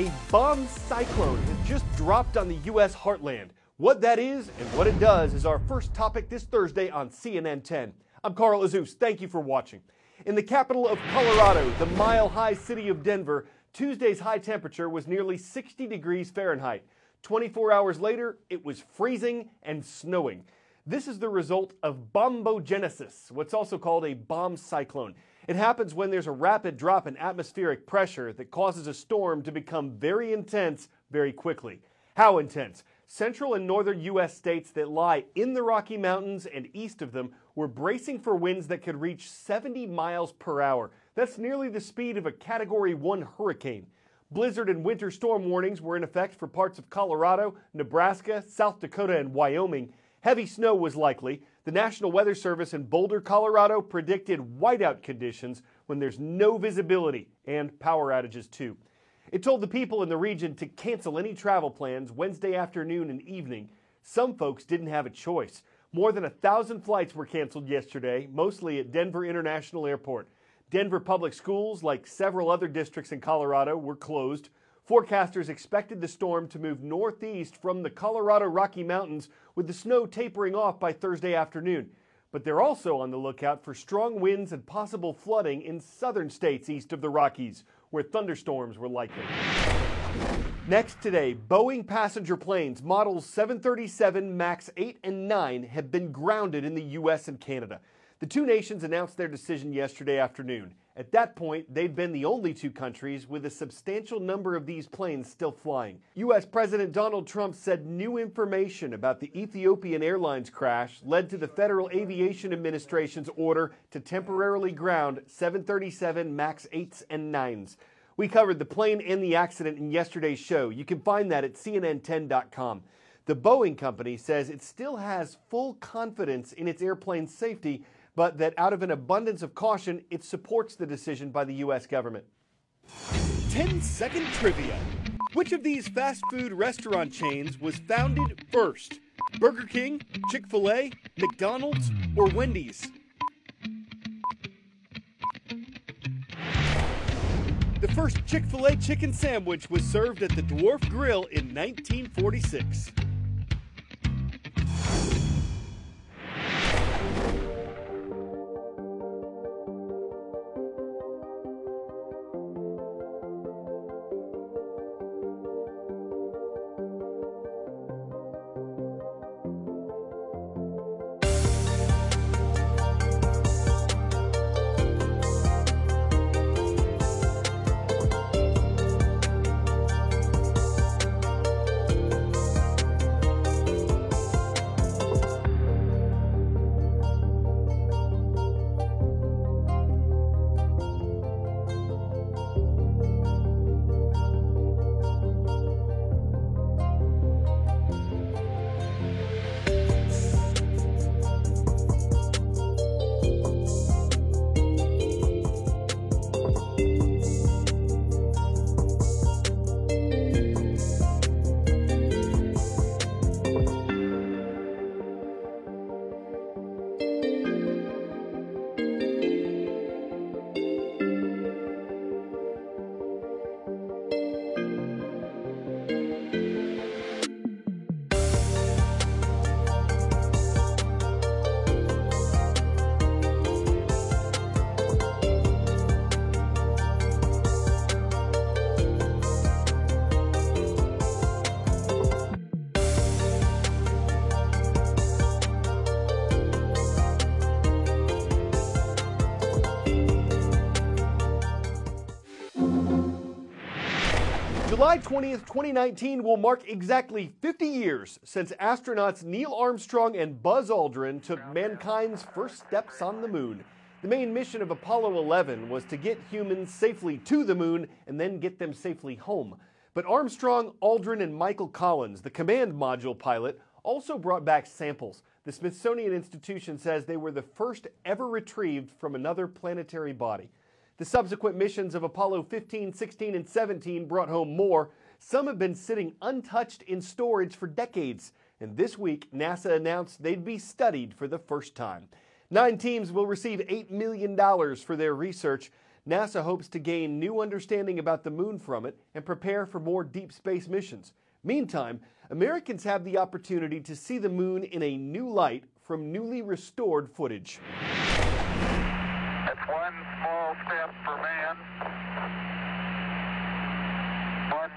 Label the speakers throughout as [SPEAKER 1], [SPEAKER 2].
[SPEAKER 1] A bomb cyclone has just dropped on the U.S. heartland. What that is and what it does is our first topic this Thursday on CNN 10. I'm Carl Azus. Thank you for watching. In the capital of Colorado, the mile-high city of Denver, Tuesday's high temperature was nearly 60 degrees Fahrenheit. 24 hours later, it was freezing and snowing. This is the result of bombogenesis, what's also called a bomb cyclone. It happens when there's a rapid drop in atmospheric pressure that causes a storm to become very intense very quickly. How intense? Central and northern U.S. states that lie in the Rocky Mountains and east of them were bracing for winds that could reach 70 miles per hour. That's nearly the speed of a Category 1 hurricane. Blizzard and winter storm warnings were in effect for parts of Colorado, Nebraska, South Dakota, and Wyoming. Heavy snow was likely. The National Weather Service in Boulder, Colorado predicted whiteout conditions when there's no visibility and power outages too. It told the people in the region to cancel any travel plans Wednesday afternoon and evening. Some folks didn't have a choice. More than 1,000 flights were canceled yesterday, mostly at Denver International Airport. Denver public schools, like several other districts in Colorado, were closed. Forecasters expected the storm to move northeast from the Colorado Rocky Mountains, with the snow tapering off by Thursday afternoon. But they're also on the lookout for strong winds and possible flooding in southern states east of the Rockies, where thunderstorms were likely. Next today, Boeing passenger planes models 737 MAX 8 and 9 have been grounded in the U.S. and Canada. The two nations announced their decision yesterday afternoon. At that point, they'd been the only two countries with a substantial number of these planes still flying. U.S. President Donald Trump said new information about the Ethiopian Airlines crash led to the Federal Aviation Administration's order to temporarily ground 737 MAX 8s and 9s. We covered the plane and the accident in yesterday's show. You can find that at CNN10.com. The Boeing company says it still has full confidence in its airplane's safety, but that out of an abundance of caution, it supports the decision by the U.S. government. 10-second trivia. Which of these fast food restaurant chains was founded first? Burger King, Chick-fil-A, McDonald's, or Wendy's? The first Chick-fil-A chicken sandwich was served at the Dwarf Grill in 1946. July 20th, 2019 will mark exactly 50 years since astronauts Neil Armstrong and Buzz Aldrin took mankind's first steps on the moon. The main mission of Apollo 11 was to get humans safely to the moon and then get them safely home. But Armstrong, Aldrin, and Michael Collins, the command module pilot, also brought back samples. The Smithsonian Institution says they were the first ever retrieved from another planetary body. The subsequent missions of Apollo 15, 16, and 17 brought home more. Some have been sitting untouched in storage for decades. And this week, NASA announced they'd be studied for the first time. 9 teams will receive $8 million for their research. NASA hopes to gain new understanding about the moon from it and prepare for more deep space missions. Meantime, Americans have the opportunity to see the moon in a new light from newly restored footage.
[SPEAKER 2] It's one small step for man, one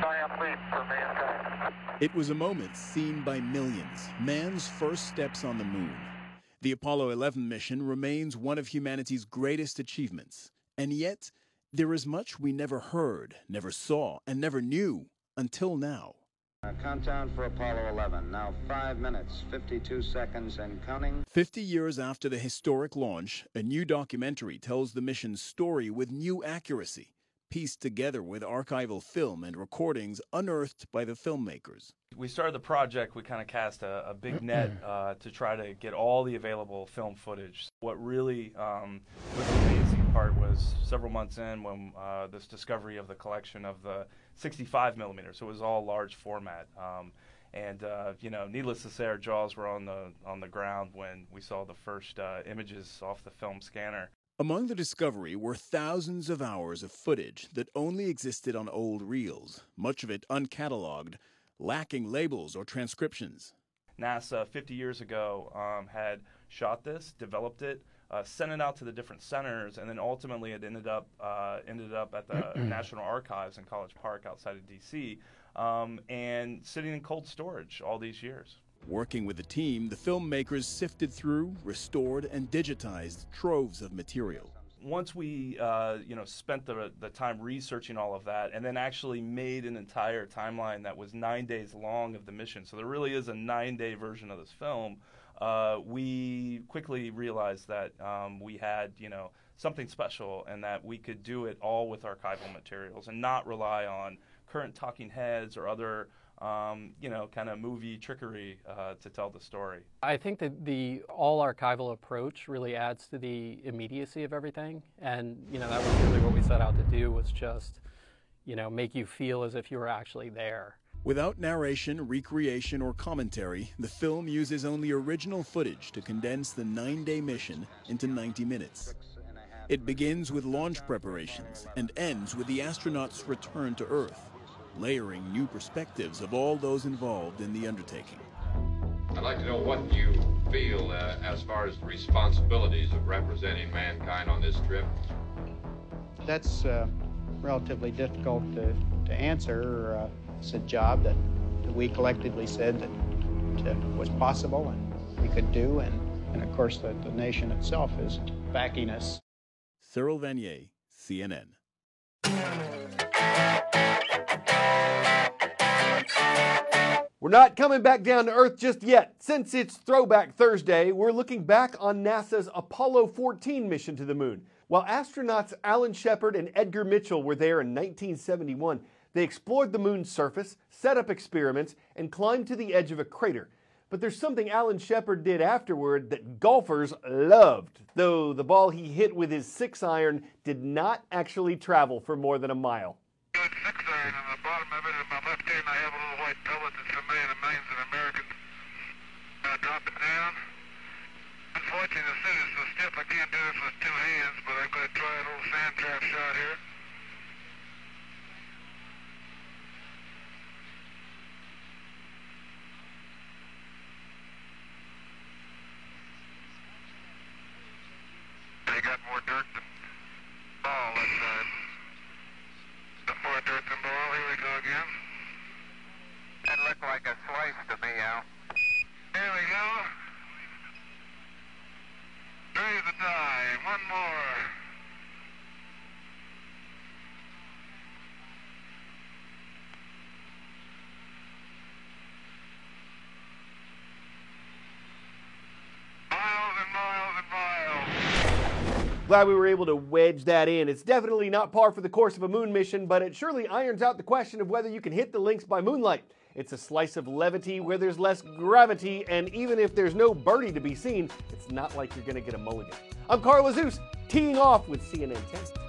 [SPEAKER 2] giant leap for mankind.
[SPEAKER 3] It was a moment seen by millions, man's first steps on the moon. The Apollo 11 mission remains one of humanity's greatest achievements. And yet, there is much we never heard, never saw, and never knew until now.
[SPEAKER 4] Countdown for Apollo 11. Now 5 minutes, 52 seconds and counting.
[SPEAKER 3] 50 years after the historic launch, a new documentary tells the mission's story with new accuracy, pieced together with archival film and recordings unearthed by the filmmakers.
[SPEAKER 5] We started the project, we kind of cast a big net to try to get all the available film footage. What really was the amazing part was several months in when this discovery of the collection of the 65 millimeters, so it was all large format. You know, needless to say, our jaws were on the ground when we saw the first images off the film scanner.
[SPEAKER 3] Among the discovery were thousands of hours of footage that only existed on old reels, much of it uncatalogued, lacking labels or transcriptions.
[SPEAKER 5] NASA 50 years ago had shot this, developed it, sent it out to the different centers, and then ultimately it ended up at the National Archives in College Park outside of D.C. And sitting in cold storage all these years.
[SPEAKER 3] Working with the team, the filmmakers sifted through, restored, and digitized troves of material.
[SPEAKER 5] Once we spent the time researching all of that and then actually made an entire timeline that was 9 days long of the mission, so there really is a 9-day version of this film, we quickly realized that we had something special and that we could do it all with archival materials and not rely on current talking heads or other kind of movie trickery to tell the story.
[SPEAKER 6] I think that the all-archival approach really adds to the immediacy of everything, and that was really what we set out to do, was just make you feel as if you were actually there.
[SPEAKER 3] Without narration, recreation, or commentary, the film uses only original footage to condense the 9-day mission into 90 minutes. It begins with launch preparations and ends with the astronauts' return to Earth, layering new perspectives of all those involved in the undertaking.
[SPEAKER 7] I'd like to know what you feel as far as the responsibilities of representing mankind on this trip.
[SPEAKER 8] That's relatively difficult to answer. It's a job that we collectively said that was possible and we could do, and of course the nation itself is backing us.
[SPEAKER 3] Cyril Vanier, CNN.
[SPEAKER 1] We're not coming back down to Earth just yet. Since it's Throwback Thursday, we're looking back on NASA's Apollo 14 mission to the moon. While astronauts Alan Shepard and Edgar Mitchell were there in 1971, they explored the moon's surface, set up experiments, and climbed to the edge of a crater. But there's something Alan Shepard did afterward that golfers loved, though the ball he hit with his 6-iron did not actually travel for more than a mile.
[SPEAKER 2] 6-iron on the bottom of it. In my left hand, I have a little white pellet that's familiar to millions of Americans. Drop it down. Unfortunately, the suit is so stiff I can't do this with 2 hands, but I'm going to try a little sand trap shot here. They got more dirt than ball that side. More dirt than ball. Here we go again. That looked like a slice to me, Al. Here we go. Raise the die. One more. Miles and miles and miles.
[SPEAKER 1] Glad we were able to wedge that in. It's definitely not par for the course of a moon mission, but it surely irons out the question of whether you can hit the links by moonlight. It's a slice of levity where there's less gravity, and even if there's no birdie to be seen, it's not like you're going to get a mulligan. I'm Carl Zeus, teeing off with CNN 10.